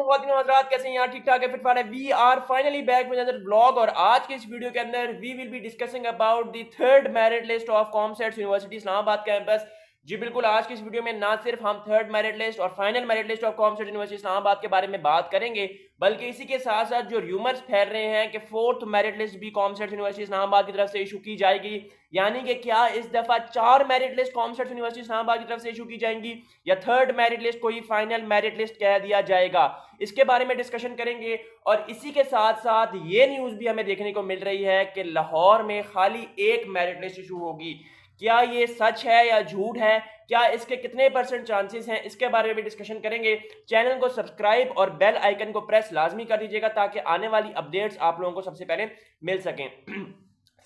ख़वातीन और हज़रात, कैसे हैं? यहाँ ठीक ठाक है, फिट फाट है। We are finally back with another vlog और आज के इस वीडियो के अंदर we will be discussing about the third merit list of COMSATS University Islamabad campus. जी बिल्कुल, आज की इस वीडियो में ना सिर्फ हम थर्ड मेरिट लिस्ट और final merit list of COMSATS University Islamabad के बारे में बात करेंगे, बल्कि इसी के साथ साथ जो र्यूमर्स फैल रहे हैं कि फोर्थ मेरिट लिस्ट भी कॉमसेट्स यूनिवर्सिटी इस्लामाबाद की तरफ से इशू की जाएगी, यानी कि क्या इस दफा 4 merit list COMSATS University Islamabad की तरफ से इशू की जाएंगी या थर्ड मेरिट लिस्ट को ही फाइनल मेरिट लिस्ट कह दिया जाएगा, इसके बारे में डिस्कशन करेंगे। और इसी के साथ साथ ये न्यूज भी हमें देखने को मिल रही है कि लाहौर में खाली एक मेरिट लिस्ट इशू होगी। क्या ये सच है या झूठ है, क्या इसके कितने परसेंट चांसेस हैं, इसके बारे में भी डिस्कशन करेंगे। चैनल को सब्सक्राइब और बेल आइकन को प्रेस लाजमी कर दीजिएगा ताकि आने वाली अपडेट्स आप लोगों को सबसे पहले मिल सकें।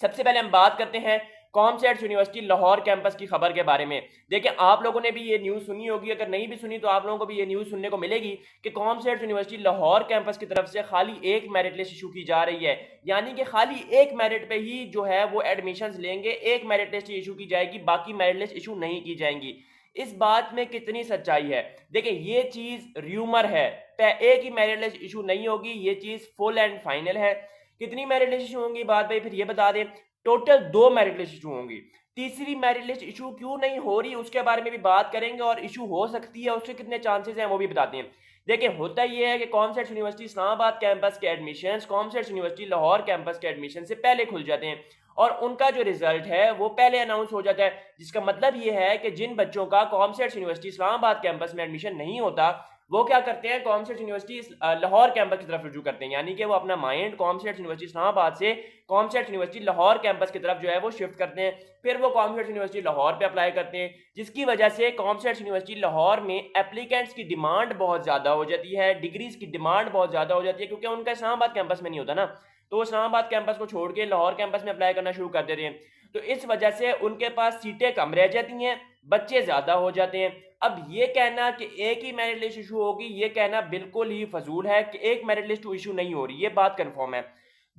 सबसे पहले हम बात करते हैं कॉमसेट्स यूनिवर्सिटी लाहौर कैंपस की खबर के बारे में। देखिए, आप लोगों ने भी ये न्यूज़ सुनी होगी, अगर नहीं भी सुनी तो आप लोगों को भी ये न्यूज़ सुनने को मिलेगी कि कॉमसेट्स यूनिवर्सिटी लाहौर कैंपस की तरफ से खाली एक मेरिट लिस्ट इशू की जा रही है, यानी कि खाली एक मेरिट पे ही जो है वो एडमिशंस लेंगे, एक मेरिट लिस्ट इशू की जाएगी, बाकी मेरिट लिस्ट इशू नहीं की जाएंगी। इस बात में कितनी सच्चाई है? देखिए, ये चीज़ र्यूमर है, एक ही मेरिट लिस्ट इशू नहीं होगी, ये चीज़ फुल एंड फाइनल है। कितनी मेरिट लिस्ट इशू होंगी बात भाई फिर ये बता दें। टोटल 2 मेरिट लिस्ट इशू होंगी। तीसरी मेरिट लिस्ट इशू क्यों नहीं हो रही उसके बारे में भी बात करेंगे और इशू हो सकती है, उसके कितने चांसेस हैं वो भी बताते हैं। देखिए, होता ये है कि कॉमसेट्स यूनिवर्सिटी इस्लामाबाद कैंपस के admissions COMSATS university Lahore campus के एडमिशन से पहले खुल जाते हैं और उनका जो रिजल्ट है वो पहले अनाउंस हो जाता है, जिसका मतलब ये है कि जिन बच्चों का कॉमसेट्स यूनिवर्सिटी इस्लामाबाद कैंपस में एडमिशन नहीं होता वो क्या करते हैं, कॉमसेट्स यूनिवर्सिटी लाहौर कैंपस की तरफ रुजू करते हैं, यानी कि वो अपना माइंड कॉमसेट्स यूनिवर्सिटी इस्लामाबाद से कॉमसेट्स यूनिवर्सिटी लाहौर कैंपस की तरफ जो है वो शिफ्ट करते हैं। फिर वो कॉमसेट्स यूनिवर्सिटी लाहौर पे अप्लाई करते हैं, जिसकी वजह से कॉमसेट्स यूनिवर्सिटी लाहौर में एप्लीकेंट्स की डिमांड बहुत ज़्यादा हो जाती है, डिग्रीज की डिमांड बहुत ज़्यादा हो जाती है, क्योंकि उनका इस्लामाबाद कैंपस में नहीं होता ना, तो वो इस्लामाबाद कैंपस को छोड़ के लाहौर कैंपस में अप्लाई करना शुरू कर देते हैं। तो इस वजह से उनके पास सीटें कम रह जाती हैं, बच्चे ज़्यादा हो जाते हैं। अब ये कहना कि एक ही मेरिट लिस्ट इशू होगी, ये कहना बिल्कुल ही फजूल है कि एक मेरिट लिस्ट इशू नहीं हो रही, ये बात कंफर्म है।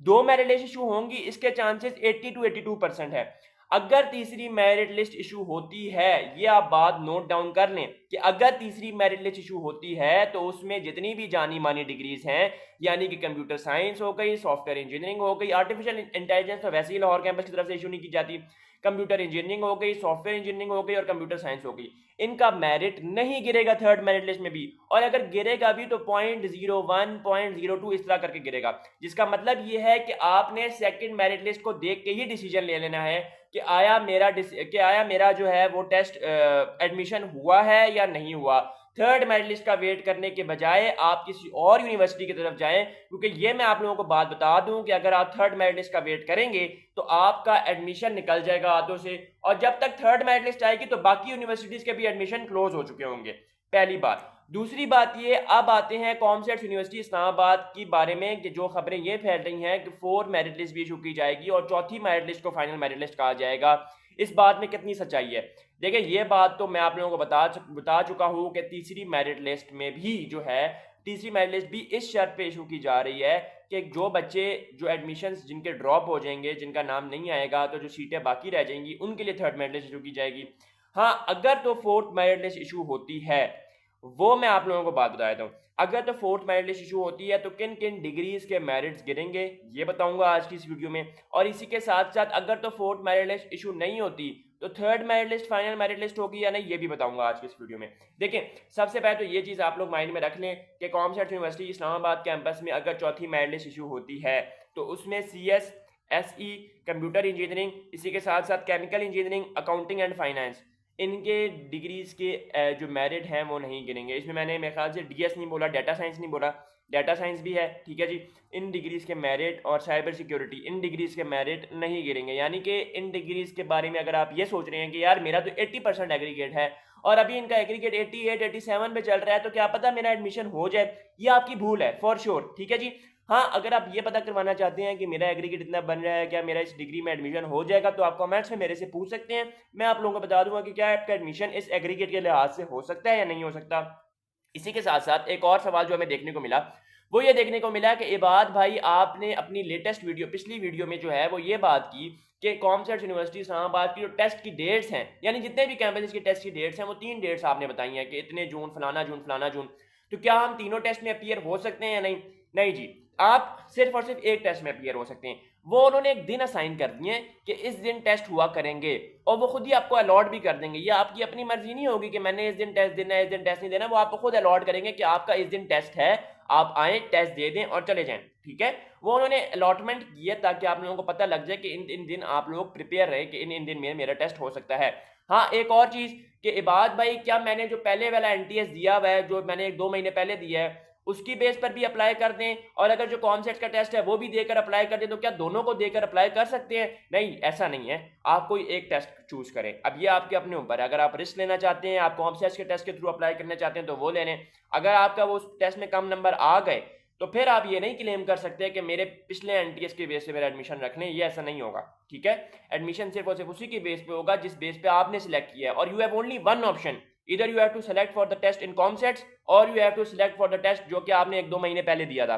2 मेरिट लिस्ट इशू होंगी, इसके चांसेस 80 to 82% है। अगर तीसरी मेरिट लिस्ट इशू होती है, ये आप बात नोट डाउन कर लें कि अगर तीसरी मेरिट लिस्ट इशू होती है तो उसमें जितनी भी जानी मानी डिग्रीज हैं, यानी कि कंप्यूटर साइंस हो गई, सॉफ्टवेयर इंजीनियरिंग हो गई, आर्टिफिशियल इंटेलिजेंस तो वैसे ही लाहौर कैंपस की तरफ से इशू नहीं की जाती, कंप्यूटर इंजीनियरिंग हो गई, सॉफ्टवेयर इंजीनियरिंग हो गई और कंप्यूटर साइंस हो गई, इनका मेरिट नहीं गिरेगा थर्ड मेरिट लिस्ट में भी, और अगर गिरेगा भी तो 0.01 0.02 इस तरह करके गिरेगा, जिसका मतलब ये है कि आपने सेकंड मेरिट लिस्ट को देख के ही डिसीजन ले लेना है कि आया मेरा जो है वो टेस्ट एडमिशन हुआ है या नहीं हुआ। थर्ड मेरिट लिस्ट का वेट करने के बजाय आप किसी और यूनिवर्सिटी की तरफ जाएं, क्योंकि ये मैं आप लोगों को बात बता दूं कि अगर आप थर्ड मेरिट लिस्ट का वेट करेंगे तो आपका एडमिशन निकल जाएगा हाथों से, और जब तक थर्ड मेरिट लिस्ट आएगी तो बाकी यूनिवर्सिटीज के भी एडमिशन क्लोज हो चुके होंगे। पहली बात। दूसरी बात ये, अब आते हैं कॉमसेट्स यूनिवर्सिटी इस्लामाबाद की बारे में कि जो खबरें ये फैल रही हैं कि 4 मेरिट लिस्ट भी इशू की जाएगी और चौथी मेरिट लिस्ट को फाइनल मेरिट लिस्ट कहा जाएगा। इस बात में कितनी सच्चाई है? देखिए, ये बात तो मैं आप लोगों को बता चुका हूँ कि तीसरी मेरिट लिस्ट में भी जो है, तीसरी मेरिट लिस्ट भी इस शर्त पे इशू की जा रही है कि जो बच्चे जो एडमिशन्स जिनके ड्रॉप हो जाएंगे, जिनका नाम नहीं आएगा, तो जो सीटें बाकी रह जाएंगी उनके लिए थर्ड मेरिट लिस्ट इशू की जाएगी। हाँ, अगर तो फोर्थ मेरिट लिस्ट इशू होती है, वो मैं आप लोगों को बात बता देता हूँ। अगर तो फोर्थ मेरिट लिस्ट इशू होती है तो किन किन डिग्रीज के मेरिट्स गिरेंगे ये बताऊंगा आज की इस वीडियो में, और इसी के साथ साथ अगर तो फोर्थ मेरिट लिस्ट इशू नहीं होती तो third merit list final merit list होगी या नहीं, ये भी बताऊंगा आज की इस वीडियो में। देखिए, सबसे पहले तो ये चीज़ आप लोग माइंड में रख लें कि कॉमसेट्स यूनिवर्सिटी इस्लामाबाद कैंपस में अगर चौथी मेरिट लिस्ट इशू होती है तो उसमें CS, SE, कंप्यूटर इंजीनियरिंग, इसी के साथ साथ chemical engineering, accounting and finance, इनके डिग्रीज के जो मेरिट हैं वो नहीं गिनेंगे। इसमें मैंने मेरे ख्याल से DS नहीं बोला, डाटा साइंस नहीं बोला, डाटा साइंस भी है, ठीक है जी। इन डिग्रीज के मेरिट और साइबर सिक्योरिटी, इन डिग्रीज के मेरिट नहीं गिरेंगे, यानी कि इन डिग्रीज के बारे में अगर आप ये सोच रहे हैं कि यार मेरा तो 80% एग्रीगेट है और अभी इनका एग्रीगेट 88 87 पे चल रहा है, तो क्या पता मेरा एडमिशन हो जाए, ये आपकी भूल है फॉर श्योर, ठीक है जी। हाँ, अगर आप ये पता करवाना चाहते हैं कि मेरा एग्रीगेट इतना बन रहा है, क्या मेरा इस डिग्री में एडमिशन हो जाएगा, तो आप कमेंट्स में मेरे से पूछ सकते हैं, मैं आप लोगों को बता दूंगा कि क्या आपका एडमिशन इस एग्रीगेट के लिहाज से हो सकता है या नहीं हो सकता। इसी के साथ साथ एक और सवाल जो हमें देखने को मिला, वो ये देखने को मिला कि इबाद भाई आपने अपनी लेटेस्ट वीडियो, पिछली वीडियो में जो है वो ये बात की कि कॉमसेट्स यूनिवर्सिटी इस्लामाबाद की जो टेस्ट की डेट्स हैं, यानी जितने भी कैंपस की टेस्ट की डेट्स हैं, वो 3 डेट्स आपने बताई हैं कि इतने जून, फलाना जून, फलाना जून। तो क्या हम तीनों टेस्ट में अपीयर हो सकते हैं या नहीं? नहीं जी, आप सिर्फ और सिर्फ एक टेस्ट में अपीयर हो सकते हैं। वो उन्होंने एक दिन असाइन कर दिए कि इस दिन टेस्ट हुआ करेंगे और वो खुद ही आपको अलॉट भी कर देंगे। ये आपकी अपनी मर्जी नहीं होगी कि मैंने इस दिन टेस्ट देना है, इस दिन टेस्ट नहीं देना। वो आपको खुद अलॉट करेंगे कि आपका इस दिन टेस्ट है, आप आए, टेस्ट दे दें और चले जाएं। ठीक है, वो उन्होंने अलॉटमेंट की है ताकि आप लोगों को पता लग जाए कि इन इन दिन आप लोग प्रिपेयर रहे कि इन इन दिन में मेरा टेस्ट हो सकता है। हाँ, एक और चीज कि इबाद भाई, क्या मैंने जो पहले वाला एनटीएस दिया हुआ है, जो मैंने 2 महीने पहले दिया है, उसकी बेस पर भी अप्लाई कर दें, और अगर जो कॉमसेट्स का टेस्ट है वो भी देकर अप्लाई कर दें, तो क्या दोनों को देकर अप्लाई कर सकते हैं? नहीं, ऐसा नहीं है। आप कोई एक टेस्ट चूज करें। अब ये आपके अपने ऊपर है। अगर आप रिस्क लेना चाहते हैं, आप कॉमसेट्स के टेस्ट के थ्रू अप्लाई करना चाहते हैं तो वो ले लें। अगर आपका वो टेस्ट में कम नंबर आ गए तो फिर आप ये नहीं क्लेम कर सकते कि मेरे पिछले एनटीएस के बेस पे मेरा एडमिशन रख लें। ये ऐसा नहीं होगा। ठीक है, एडमिशन सिर्फ और सिर्फ उसी के बेस पे होगा जिस बेस पे आपने सिलेक्ट किया है। और you have only one option, either you have to select for the test in ComSets or you have to select for the test जो कि आपने 1-2 महीने पहले दिया था।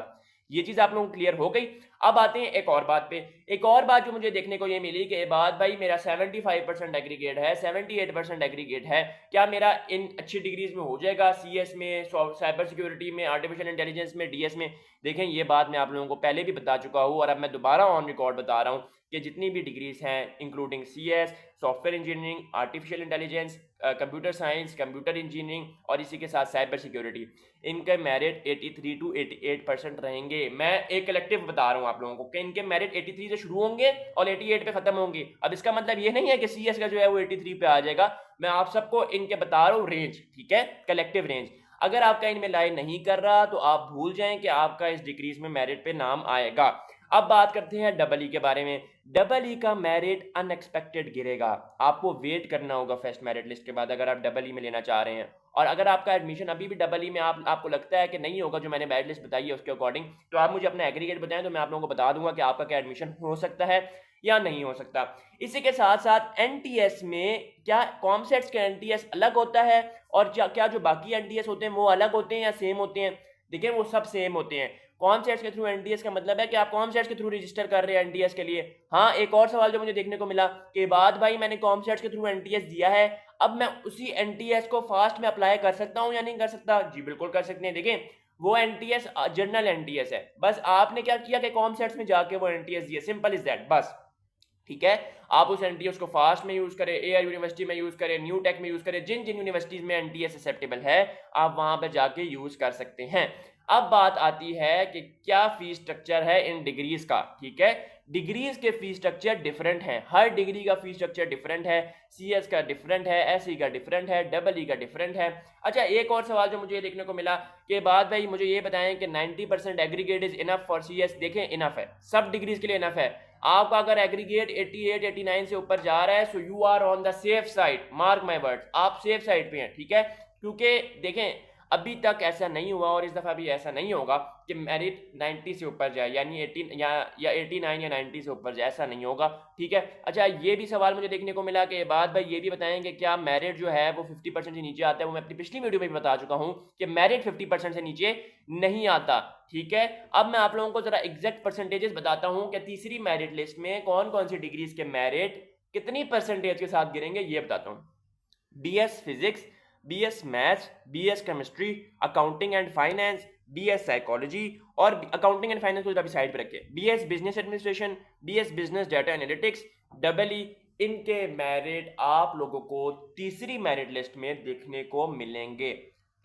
ये चीज आप लोगों को क्लियर हो गई। अब आते हैं एक और बात पे। एक और बात जो मुझे देखने को ये मिली कि इबाद भाई, मेरा 75% एग्रीगेट है, 78% एग्रीगेट है, क्या मेरा इन अच्छी डिग्रीज में हो जाएगा? सीएस में, साइबर सिक्योरिटी में, आर्टिफिशियल इंटेलिजेंस में, डीएस में। देखें, ये बात मैं आप लोगों को पहले भी बता चुका हूँ और अब मैं दोबारा ऑन रिकॉर्ड बता रहा हूँ कि जितनी भी डिग्रीज हैं, including CS, software engineering, artificial intelligence, computer science, computer engineering और इसी के साथ साइबर सिक्योरिटी, इनके मेरिट 83 to 88% रहेंगे। मैं एक कलेक्टिव बता रहा हूँ आप लोगों को कि इनके मेरिट 83 से शुरू होंगे और 88 पे खत्म होंगे। अब इसका मतलब ये नहीं है कि सीएस का जो है वो 83 पे आ जाएगा। मैं आप सबको इनके बता रहा हूँ रेंज। ठीक है, कलेक्टिव रेंज। अगर आपका इनमें लाइन नहीं कर रहा तो आप भूल जाएं कि आपका इस डिग्रीज में मेरिट पे नाम आएगा। अब बात करते हैं डबल ई के बारे में। डबल ई का मेरिट अनएक्सपेक्टेड गिरेगा। आपको वेट करना होगा फर्स्ट मेरिट लिस्ट के बाद अगर आप डबल ई में लेना चाह रहे हैं। और अगर आपका एडमिशन अभी भी डबल ई में आपको लगता है कि नहीं होगा जो मैंने मेरिट लिस्ट बताई है उसके अकॉर्डिंग, तो आप मुझे अपना एग्रीगेट बताएं तो मैं आप लोगों को बता दूंगा कि आपका क्या एडमिशन हो सकता है या नहीं हो सकता। इसी के साथ साथ एनटीएस में क्या कॉमसेट्स का एनटीएस अलग होता है और क्या जो बाकी एनटीएस होते हैं वो अलग होते हैं या सेम होते हैं? देखिए, वो सब सेम होते हैं। कॉमसेट्स के थ्रू एनटीएस का मतलब है कि आप कॉमसेट्स के थ्रू रजिस्टर कर रहे हैं एनटीएस के लिए। हाँ, एक और सवाल जो मुझे देखने को मिला कि बाद भाई मैंने कॉमसेट्स के थ्रू एनटीएस दिया है, अब मैं उसी एनटीएस को फास्ट में अप्लाई कर सकता हूँ या नहीं कर सकता? जी बिल्कुल कर सकते हैं। देखें, वो एनटीएस जनरल एनटीएस है। बस आपने क्या किया कि कॉमसेट्स में जाके वो एनटीएस दिए, सिंपल इज दैट, बस। ठीक है, आप उस एनटीएस को फास्ट में यूज करें, एआई यूनिवर्सिटी में यूज करें, न्यू टेक में यूज करें, जिन जिन यूनिवर्सिटीज में एनटीएस एक्सेप्टेबल है आप वहां पर जाके यूज कर सकते हैं। अब बात आती है कि क्या फीस स्ट्रक्चर है इन डिग्रीज का। ठीक है, डिग्रीज के फीस स्ट्रक्चर डिफरेंट हैं। हर डिग्री का फीस स्ट्रक्चर डिफरेंट है। सीएस का डिफरेंट है, एसई का डिफरेंट है, डबल ई का डिफरेंट है। अच्छा, एक और सवाल जो मुझे देखने को मिला कि बाद भाई मुझे ये बताएं कि 90% aggregate is enough for CS. देखें, इनफ है, सब डिग्रीज के लिए इनफ है। आपका अगर एग्रीगेट 88 89 से ऊपर जा रहा है so you are on the safe side, mark my words, आप सेफ साइड पे हैं। ठीक है, क्योंकि देखें अभी तक ऐसा नहीं हुआ और इस दफा भी ऐसा नहीं होगा कि मेरिट 90 से ऊपर जाए, यानी 18 या 89 या 90 से ऊपर जाए, ऐसा नहीं होगा। ठीक है, अच्छा, ये भी सवाल मुझे देखने को मिला कि बाद भाई ये भी बताएं कि क्या मेरिट जो है वो 50% से नीचे आता है। वो मैं अपनी पिछली वीडियो में भी बता चुका हूं कि मेरिट 50% से नीचे नहीं आता। ठीक है, अब मैं आप लोगों को जरा एग्जैक्ट परसेंटेजेस बताता हूं कि तीसरी मेरिट लिस्ट में कौन कौन सी डिग्रीज के मेरिट कितनी परसेंटेज के साथ गिरेंगे, ये बताता हूं। BS physics, BS maths, BS chemistry, accounting and finance, BS psychology, और अकाउंटिंग एंड फाइनेंस को अभी साइड पे रखे, BS business administration, BS business data analytics, double E, इनके मेरिट आप लोगों को तीसरी मेरिट लिस्ट में देखने को मिलेंगे।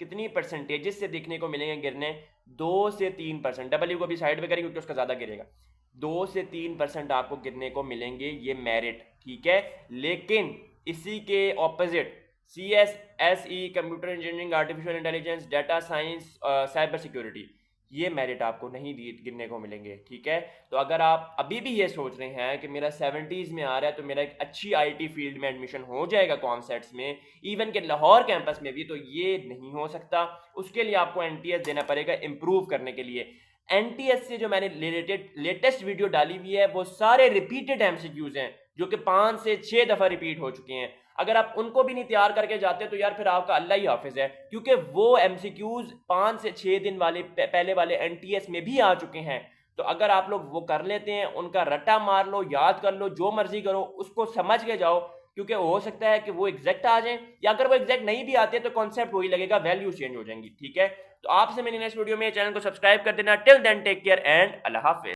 कितनी परसेंटेजेस से देखने को मिलेंगे गिरने? 2 से 3%। डबल ई को भी साइड पे करेंगे क्योंकि उसका ज्यादा गिरेगा। 2 से 3% आपको गिरने को मिलेंगे ये मेरिट। ठीक है, लेकिन इसी के opposite CS, SE, computer engineering, artificial intelligence, data science, cyber security, ये मेरिट आपको नहीं गिरने को मिलेंगे। ठीक है, तो अगर आप अभी भी ये सोच रहे हैं कि मेरा 70s में आ रहा है तो मेरा एक अच्छी आईटी फील्ड में एडमिशन हो जाएगा कॉमसेट्स में, इवन के लाहौर कैंपस में भी, तो ये नहीं हो सकता। उसके लिए आपको एनटीएस देना पड़ेगा इंप्रूव करने के लिए। एनटीएस से जो मैंने लेटेस्ट वीडियो डाली हुई है वो सारे रिपीटेड एमसीक्यूज हैं जो कि 5 से 6 दफा रिपीट हो चुके हैं। अगर आप उनको भी नहीं तैयार करके जाते तो यार फिर आपका अल्लाह ही हाफिज है, क्योंकि वो एमसीक्यूज 5 से 6 दिन वाले पहले वाले एनटीएस में भी आ चुके हैं। तो अगर आप लोग वो कर लेते हैं, उनका रट्टा मार लो, याद कर लो, जो मर्जी करो, उसको समझ के जाओ, क्योंकि हो सकता है कि वो एग्जैक्ट आ जाए, या अगर वो एग्जैक्ट नहीं भी आते तो कॉन्सेप्ट वही लगेगा, वैल्यूज चेंज हो जाएंगी। ठीक है, तो आपसे मिलेंगे नेक्स्ट वीडियो में, चैनल को सब्सक्राइब कर देना। Till then take care and अल्लाह हाफिज।